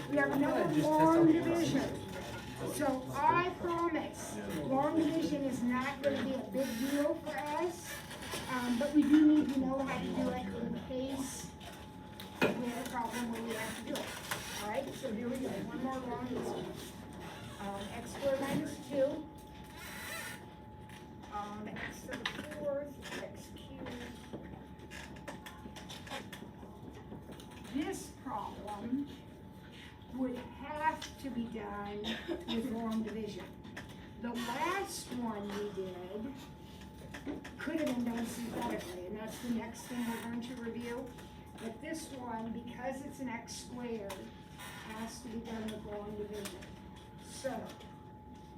We have another long division. So I promise, long division is not gonna be a big deal for us, but we do need to know how to do it in case we have a problem where we have to do it. All right, so here we go, one more long division. X squared minus 2, x to the 4th, x cubed. This problem would have to be done with long division. The last one we did could have been done synthetically, and that's the next thing we're going to review. But this one, because it's an x squared, has to be done with long division. So,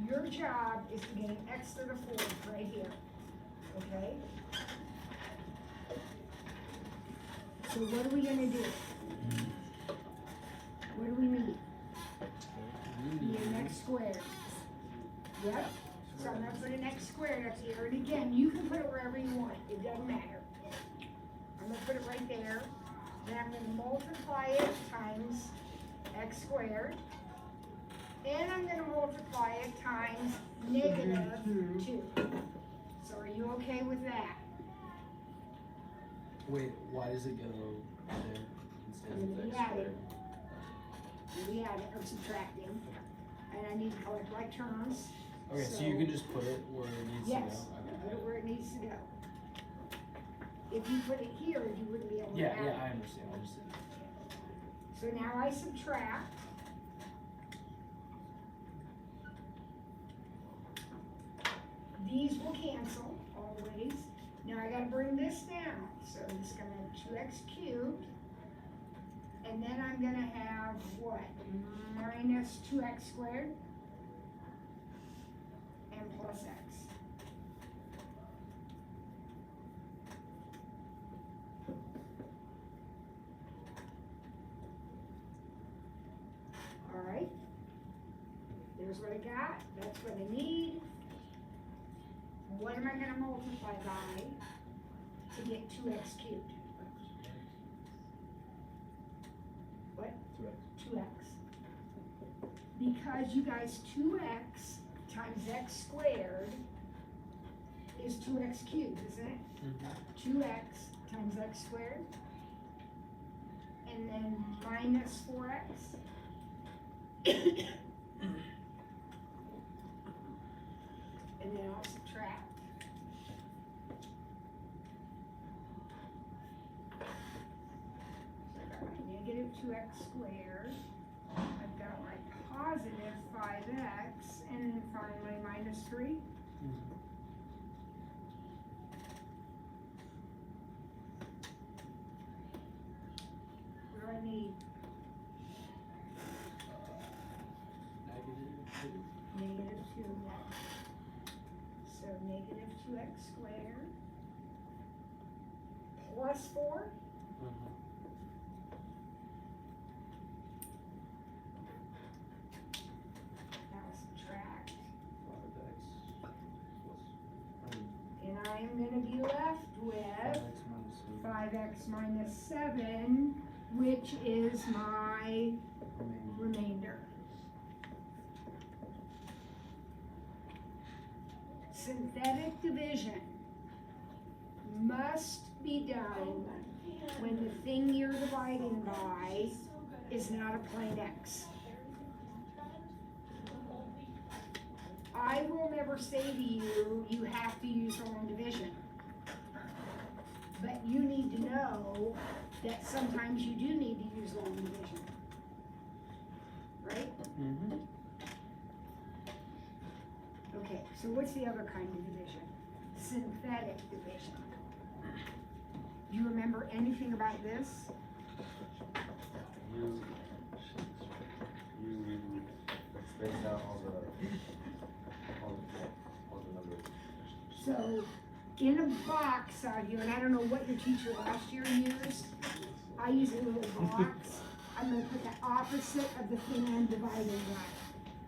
your job is to get an x to the 4th right here, okay? So what are we gonna do? What do we need? We need an x squared. Yep, so I'm gonna put an x squared up here, and again, you can put it wherever you want, it doesn't matter. I'm gonna put it right there, then I'm gonna multiply it times x squared, and I'm gonna multiply it times negative 2. So are you okay with that? Wait, why does it go there instead of x Yeah. squared? We add it or subtracting, and I need to collect like terms. Okay, so you can just put it where it needs Yes, to go? put it where it needs to go. If you put it here, you wouldn't be able to Yeah, add yeah, it. I understand, So now I subtract. These will cancel always. Now I gotta bring this down. So it's gonna have 2x cubed. And then I'm gonna have what? Minus 2x squared and plus x. All right. There's what I got. That's what I need. What am I gonna multiply by to get 2x cubed? What? 2x. Because you guys, 2x times x squared is 2x cubed, isn't it? 2x times x squared. And then minus 4x. And then I'll subtract. So I've got my negative 2x squared. I've got my positive 5x, and then finally minus 3. What do I need? Negative 2, yeah. So negative 2x squared plus 4. Now subtract. And I am going to be left with 5x minus 7, which is my remainder. Synthetic division must be done when the thing you're dividing by is not a plain X. I will never say to you, you have to use long division. But you need to know that sometimes you do need to use long division. Right? Okay, so what's the other kind of division? Synthetic division. Do you remember anything about this? You space out all the numbers. So, in a box out here, and I don't know what your teacher last year used, I use a little box. I'm gonna put the opposite of the thing I'm dividing by.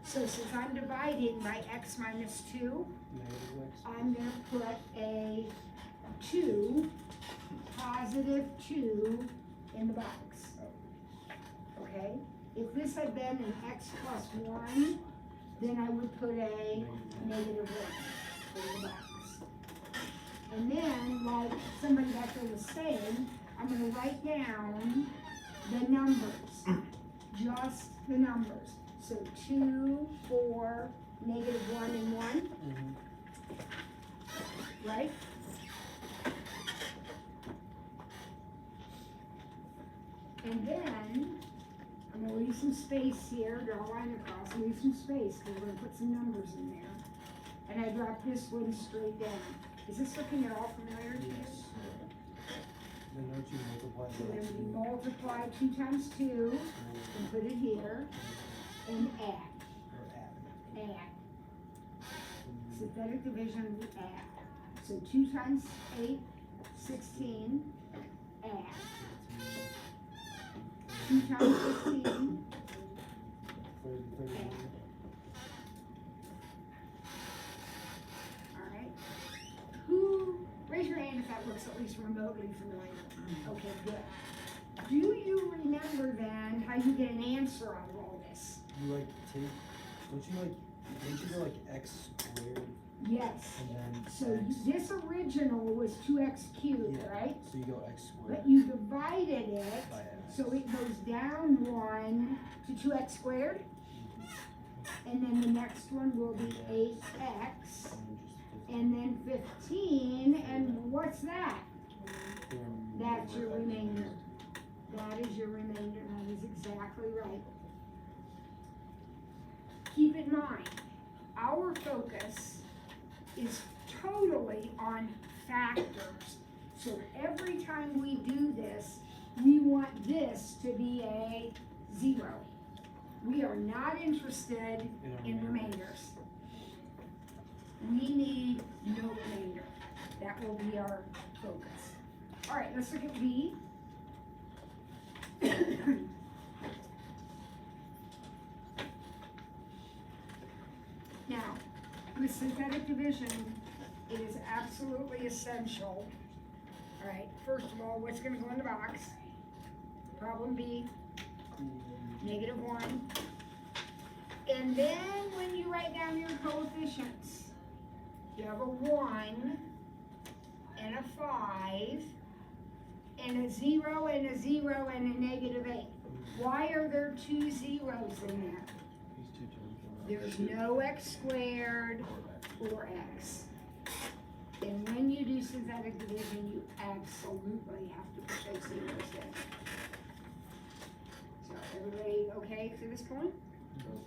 So since I'm dividing by x minus 2, I'm gonna put a 2, positive 2, in the box. Okay? if this had been an x plus one, then I would put a negative one in the box. And then, like somebody back there was saying, I'm gonna write down the numbers, just the numbers. So 2, 4, negative 1 and 1, right? And then, I'm gonna leave some space here, draw a line across, leave some space, because we're gonna put some numbers in there. And I drop this one straight down. Is this looking at all familiar to you? Yes. Then don't you multiply So by then we two? multiply 2 times 2, and put it here, and add, Or add. add. Synthetic division, we add. So 2 times 8, 16, add. 2 times 15, 30. alright. Who, raise your hand if that looks at least remotely familiar. Okay, good. Do you remember then how you get an answer out of all this? You like take, don't you go like x squared Yes. and then So x? this original was 2x cubed, Yeah. right? So you go x squared But you divided it, by x. so it goes down 1 to 2x squared. And then the next one will be 8x, and then 15, and what's that? That's your remainder. That is your remainder, that is exactly right. Keep in mind, our focus is totally on factors. So every time we do this, we want this to be a 0. We are not interested in remainders. We need no remainder. That will be our focus. All right, let's look at B. Now, with synthetic division, it is absolutely essential. All right, first of all, what's gonna go in the box? Problem B, -1. And then when you write down your coefficients, you have a 1 and a 5 and a 0 and a 0 and a -8. Why are there 2 zeros in there? These two terms are There's no x squared or x. And when you do synthetic division, you absolutely have to put those zeros in. So everybody okay to this point?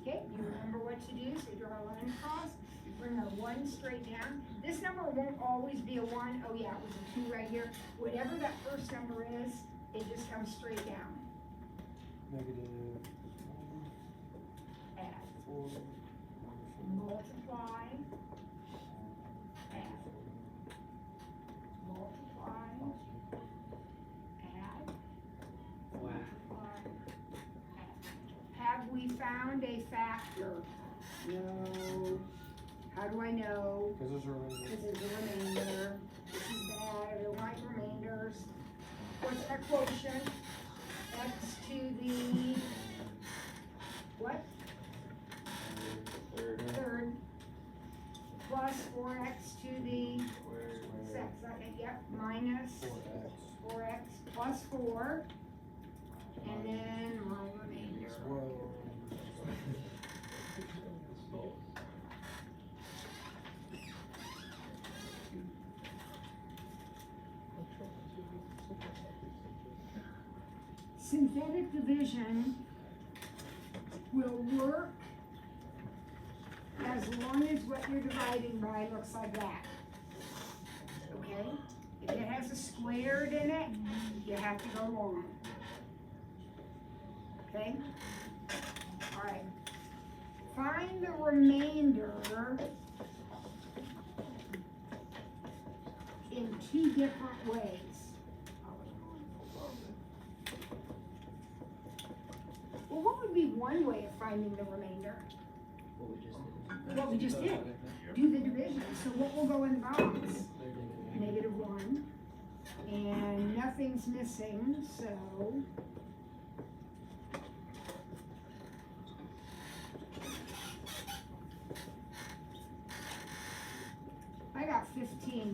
Okay, you remember what to do, so you draw a line across, you bring a 1 straight down. This number won't always be a 1, oh yeah, it was a 2 right here. Whatever that first number is, it just comes straight down. negative Add, 4, multiply, add, multiply, add, multiply, add. Have we found a factor? No. How do I know? because those are remainders. Because there's a remainder. This is bad, I don't like remainders. What's that quotient? X to the, what? Third. Plus 4x to the second, yep, minus 4x. 4x plus 4. And then my remainder. 12. Synthetic division will work as long as what you're dividing by looks like that. Okay? If it has a squared in it, you have to go long. Okay? Alright. Find the remainder in 2 different ways. Well, what would be one way of finding the remainder? What we just did. Do the division. So what will go in the box? -1. And nothing's missing, so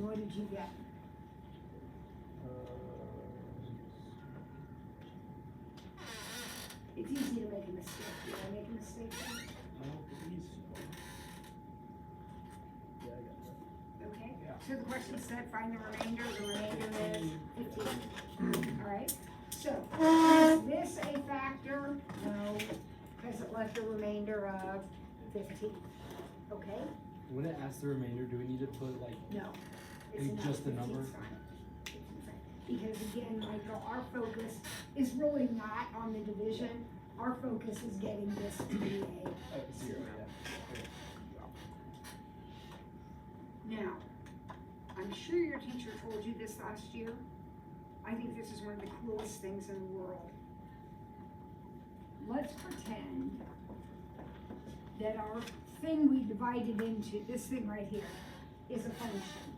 and what did you get? It's easy to make a mistake. Did I make a mistake there? Yeah, I got that. Okay, Yeah. so the question said, find the remainder is 15. Alright, so, is this a factor? No, because it left a remainder of 15. Okay, When it asks the remainder, do we need to put like, no. It's It's enough. just the 15's number? fine. 15's fine. Because again, Michael, our focus is really not on the division. Our focus is getting this to be a 0, Now, I'm sure your teacher told you this last year. I think this is one of the coolest things in the world. Let's pretend that our thing we divided into, this thing right here, is a function.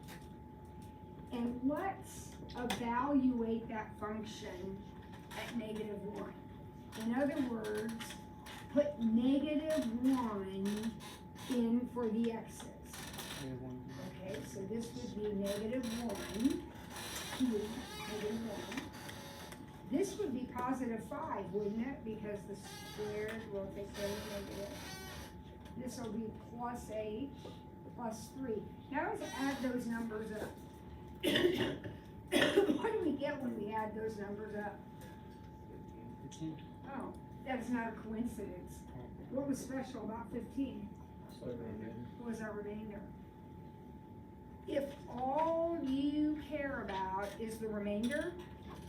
And let's evaluate that function at -1. In other words, put -1 in for the x's. Okay, so this would be -1, -1. This would be +5, wouldn't it? Because the squared will take away the negative. This will be +8, +3. Now let's add those numbers up. What do we get when we add those numbers up? 15. Oh, that's not a coincidence. What was special about 15? What was our remainder? If all you care about is the remainder,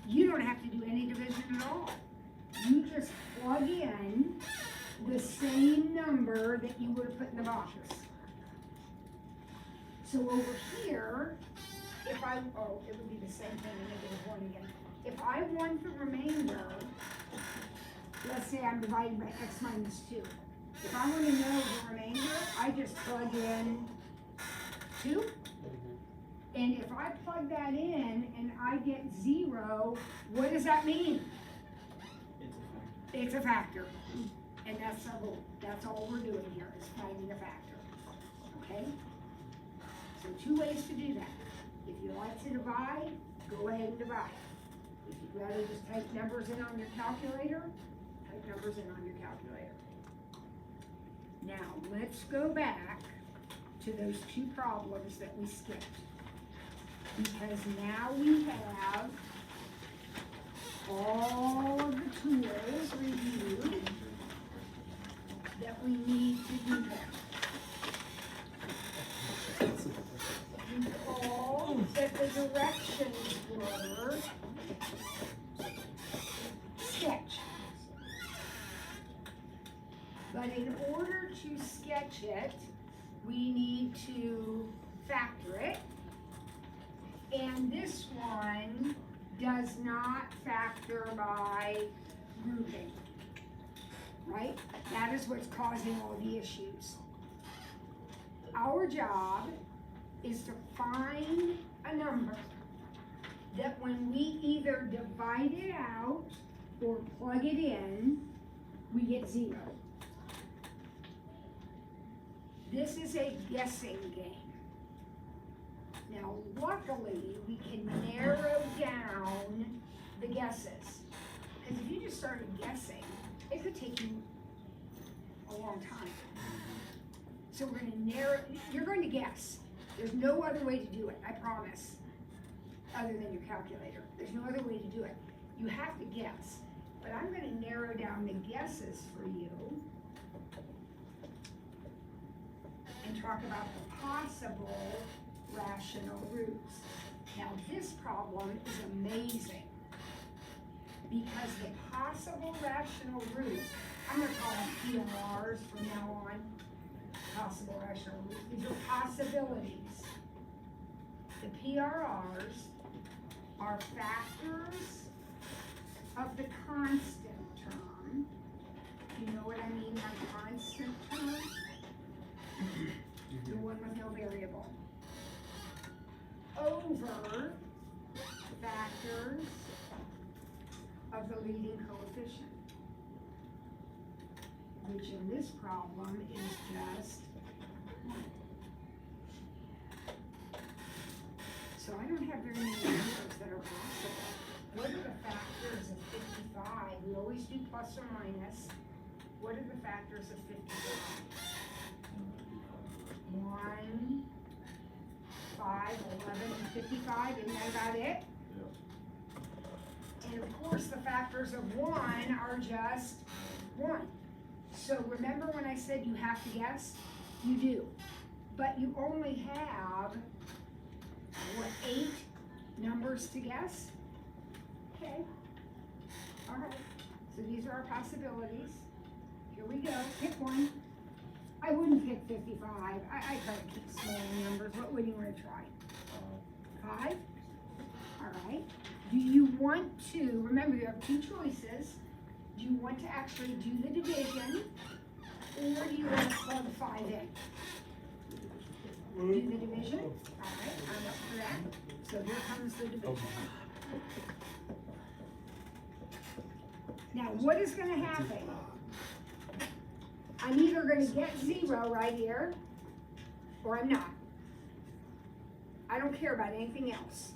you don't have to do any division at all. You just plug in the same number that you would have put in the box. So over here, it would be the same thing, -1 again. If I want the remainder, let's say I'm dividing by x minus 2. If I want to know the remainder, I just plug in 2. And if I plug that in and I get 0, what does that mean? It's a factor. And that's all we're doing here, is finding a factor. Okay? So 2 ways to do that. If you like to divide, go ahead and divide. If you'd rather just type numbers in on your calculator, type numbers in on your calculator. Now, let's go back to those 2 problems that we skipped. Because now we have all of the tools reviewed that we need to do that. Recall that the directions were sketch. But in order to sketch it, we need to factor it. And this one does not factor by grouping, right? That is what's causing all the issues. Our job is to find a number that when we either divide it out or plug it in, we get 0. This is a guessing game. Now, luckily, we can narrow down the guesses. Because if you just started guessing, it could take you a long time. So we're going to you're going to guess. There's no other way to do it, I promise, other than your calculator. There's no other way to do it. You have to guess. But I'm going to narrow down the guesses for you and talk about the possible rational roots. Now this problem is amazing because the possible rational roots, I'm going to call them PRRs from now on, possible rational roots. These are possibilities. The PRRs are factors of the constant term. You know what I mean by constant term? The one with no variable. Over factors of the leading coefficient, which in this problem is just 1. don't have very many numbers that are possible. What are the factors of 55? We always do plus or minus. What are the factors of 55? 1, 5, 11, and 55, isn't that about it? And of course, the factors of 1 are just 1. So remember when I said you have to guess? You do. But you only have, what, 8 numbers to guess? Okay. All right. So these are our possibilities. Here we go. Pick one. I wouldn't pick 55. I try to keep small numbers. What would you want to try? 5? All right. Do you want to, remember you have 2 choices. Do you want to actually do the division, or do you want to plug 5 in? Do the division? All right, I'm up for that. So here comes the division. Now, what is going to happen? I'm either going to get 0 right here, or I'm not. I don't care about anything else.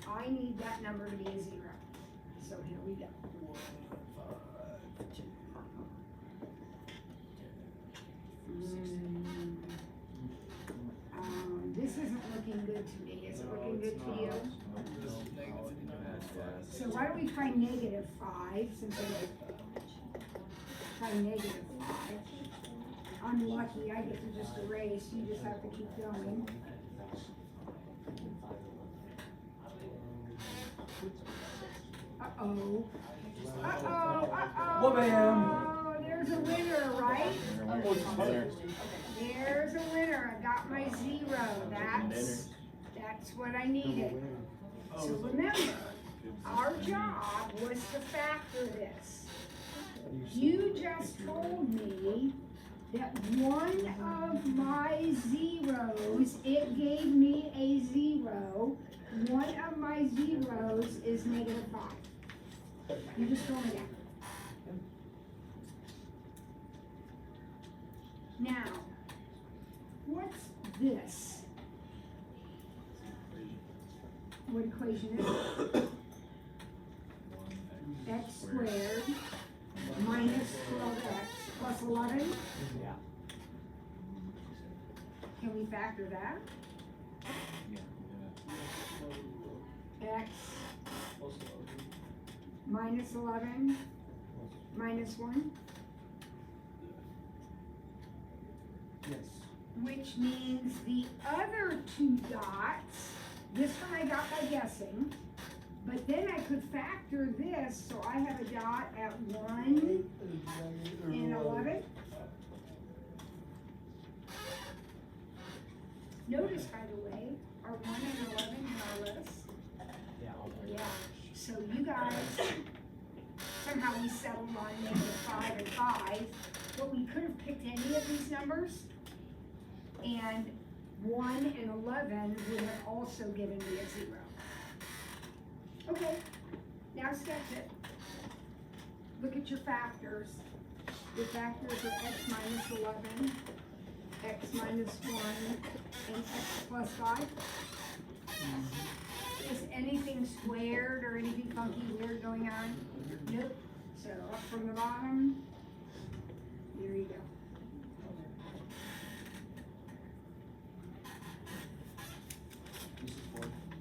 I need that number to be a 0. So here we go. This isn't looking good to me. Is it looking good to you? So why don't we try -5 since I try -5. I'm lucky. I get to just erase. You just have to keep going. Uh-oh. Uh-oh. Uh-oh. Wha-bam. Oh, there's a winner, right? There's a winner. I got my 0. That's what I needed. So remember, our job was to factor this. You just told me that one of my zeros, it gave me a 0. One of my zeros is -5. You just told me that. Now, what's this? What equation is it? X squared minus 12x plus 11? Yeah. Can we factor that? X minus 11 minus 1? Yes. Which means the other 2 dots, this one I got by guessing, but then I could factor this, so I have a dot at 1 and 11. Notice, by the way, are 1 and 11 in our list? Yeah, so you guys, somehow we settled on -5 and 5, but we could have picked any of these numbers, and 1 and 11 would have also given me a 0. Okay, now sketch it. Look at your factors. Your factors are x minus 11, x minus 1, and x plus 5. Is anything squared or anything funky weird going on? Nope. So up from the bottom, there you go.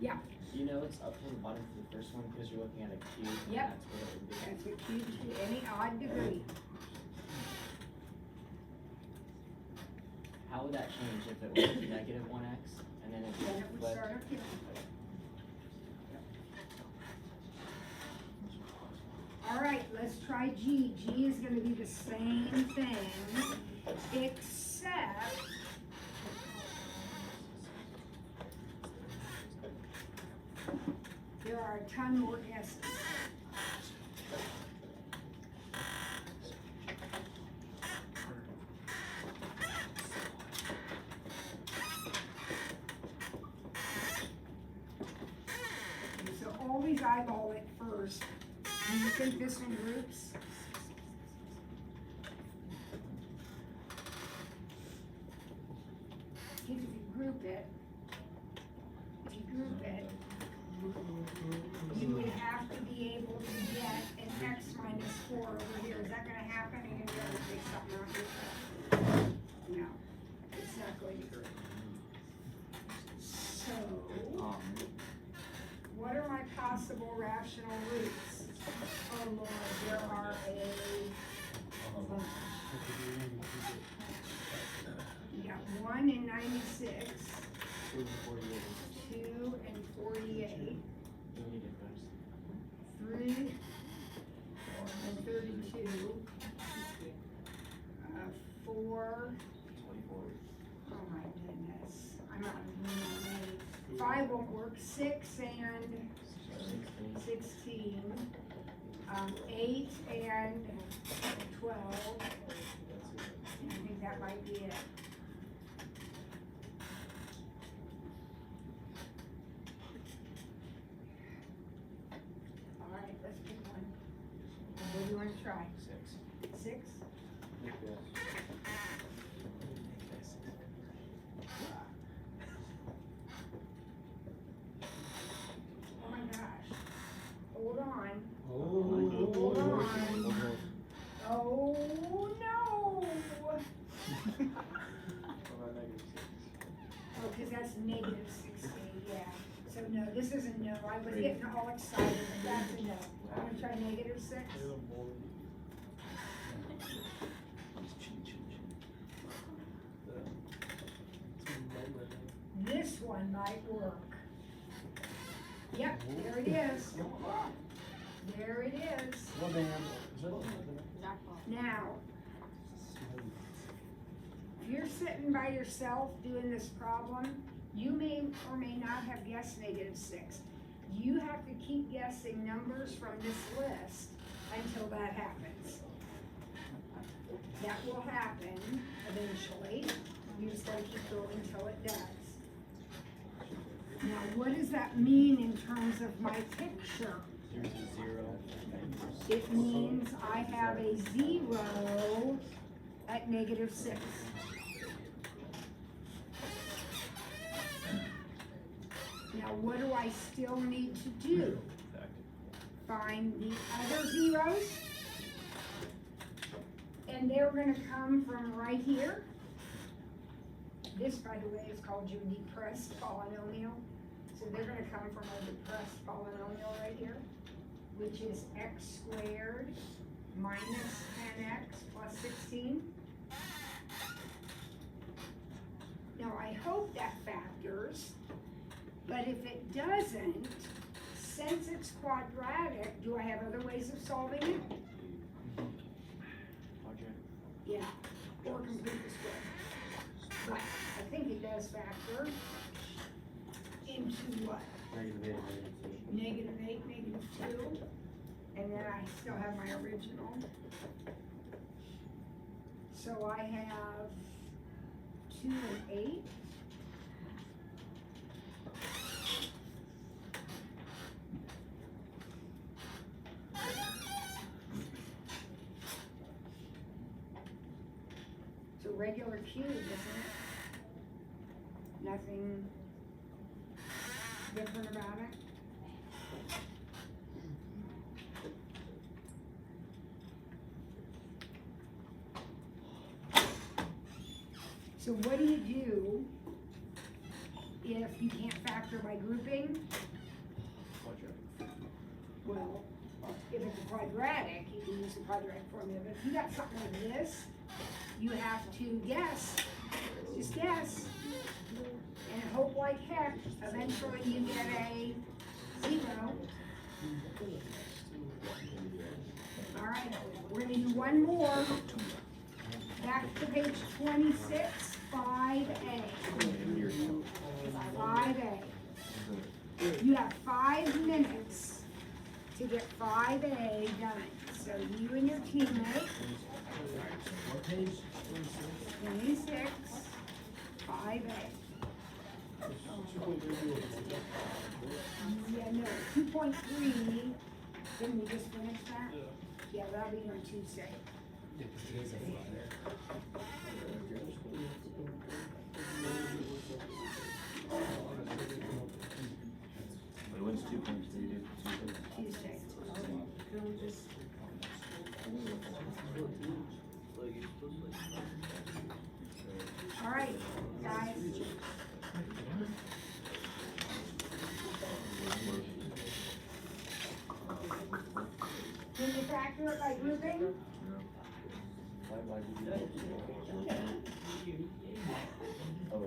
Yeah. You know it's up from the bottom for the first one because you're looking at a cube. And Yep. That's what it would be. That's a cube to any odd degree. How would that change if it was -1x and then Then it it would flipped? start up here. All right, let's try G. G is gonna be the same thing, except there are a ton more S's. So always eyeball it first. Do you think this one groups? Because if you group it, my possible rational roots? Oh Lord, there are bunch. You got 1 and 96, 2 and 48. 2 and 48, You need it first. 3 and 32, 4, 24. oh my goodness, I'm not even 5 won't work, 6 and 16, 8 and 12, I think that might be it. All right, let's pick one. What do you want to try? 6. 6? Oh my gosh. Hold on. Hold on. Oh no! Oh, because that's negative 16, yeah. So no, this isn't no. I was getting all excited, but that's a no. I'm gonna try negative 6. This one might work. Yep, there it is. There it is. Well, damn. Now, if you're sitting by yourself doing this problem, you may or may not have guessed negative 6. You have to keep guessing numbers from this list until that happens. That will happen eventually. You just gotta keep going until it does. Now, what does that mean in terms of my picture? There's a 0. It means I have a 0 at negative 6. Now, what do I still need to do? Find the other zeros. And they're gonna come from right here. This, by the way, is called your depressed polynomial. So they're gonna come from a depressed polynomial right here, which is x squared minus 10x plus 16. Now, I hope that factors, but if it doesn't, since it's quadratic, do I have other ways of solving it? Yeah, or complete the square. But I think it does factor into what? Negative 8, Negative 8, negative 2, and then I still have my original. So I have 2 and 8. It's a regular cube, isn't it? Nothing different about it. So what do you do if you can't factor by grouping? Well, if it's a quadratic, you can use the quadratic formula, but if you got something like this, you have to guess, just guess, and hope like heck, eventually you get a 0. All right, we're gonna do one more. Back to page 26, 5A. 5A. You have 5 minutes to get 5A done. So you and your teammate, What page? 26, 5A. Yeah, no, 2.3, didn't we just finish that? Yeah, that'll be on Tuesday. Yeah, 'cause today's a Friday. Wait, what's 2.3 do? Tuesday. All right, guys. it by grouping? Why did you do that? Oh,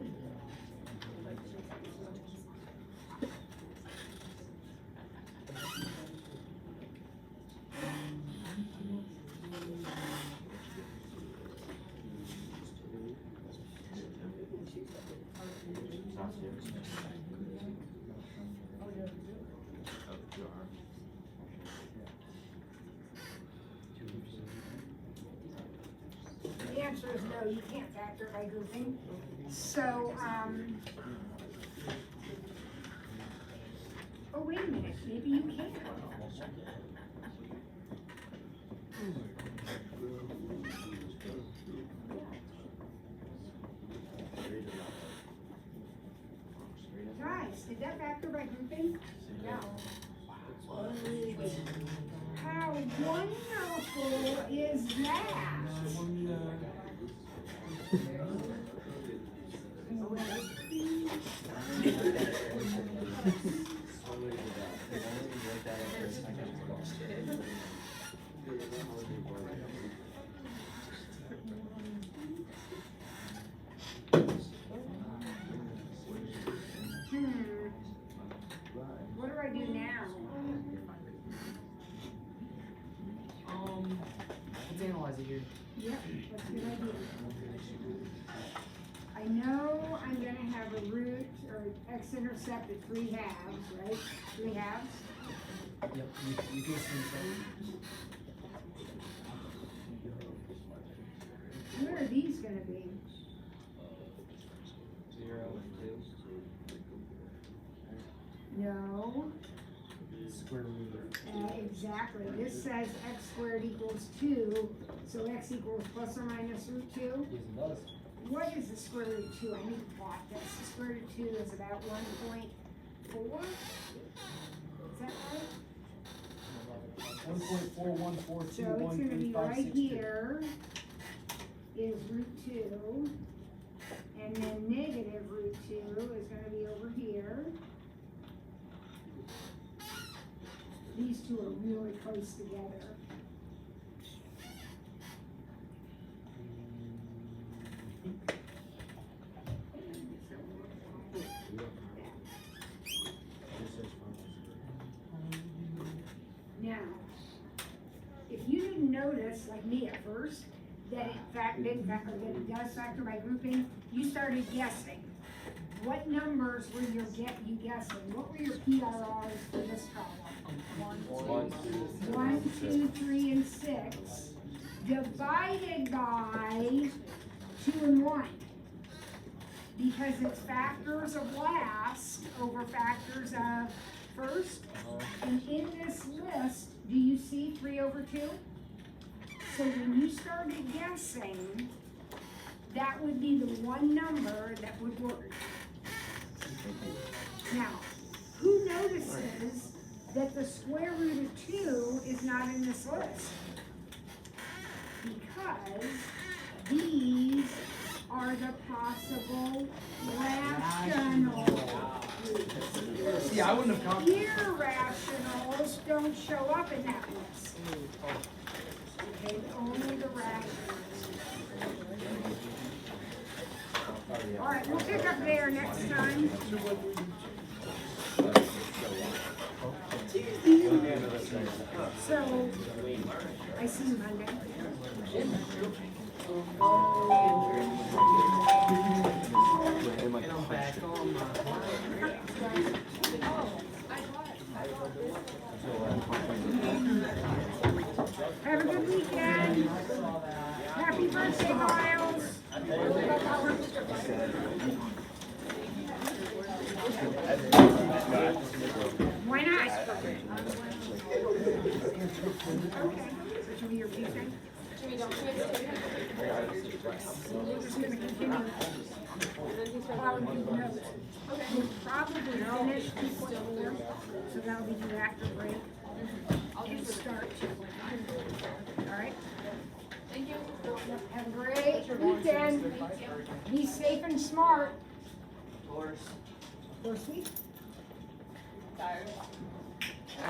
The answer is no, you can't factor by grouping. So, oh, wait a minute, maybe you can. Guys, did that factor by grouping? No. How wonderful is that? What do I do now? Let's analyze it here. Yep, that's a good idea. I know I'm gonna have a root or x-intercept at 3 halves, right? 3 halves? Yep, you can assume so. Where are these gonna be? 0 and 2. No, Square root. exactly. This says x squared equals 2, so x equals plus or minus root 2. Yes, it does. What is the square root of 2? I need to plot this. The square root of 2 is about 1.4. Is that right? 1.41421356. So it's gonna be right here is root 2. And then negative root 2 is gonna be over here. These two are really close together. Now, if you didn't notice, like me at first, that it does factor by grouping, you started guessing. What numbers were you guessing? What were your PRRs for this problem? 1, 2, 3, and 6, divided by 2 and 1. Because it's factors of last over factors of first. And in this list, do you see 3 over 2? So when you started guessing, that would be the one number that would work. Now, who notices that the square root of 2 is not in this list? Because these are the possible rational roots. See, I wouldn't have come. Irrationals don't show up in that list. Okay, only the rationals. All right, we'll pick up there next time. So, I see you Monday. And I'm back on Have a good weekend. Happy birthday, Miles. Why not? Okay. Which will be your Tuesday? We're just gonna continue. Probably do notes. We'll probably finish 2.4, so that'll be due after break. And start 2.5. All right? Thank you. Have a great weekend. Be safe and smart. course. First week? Tired.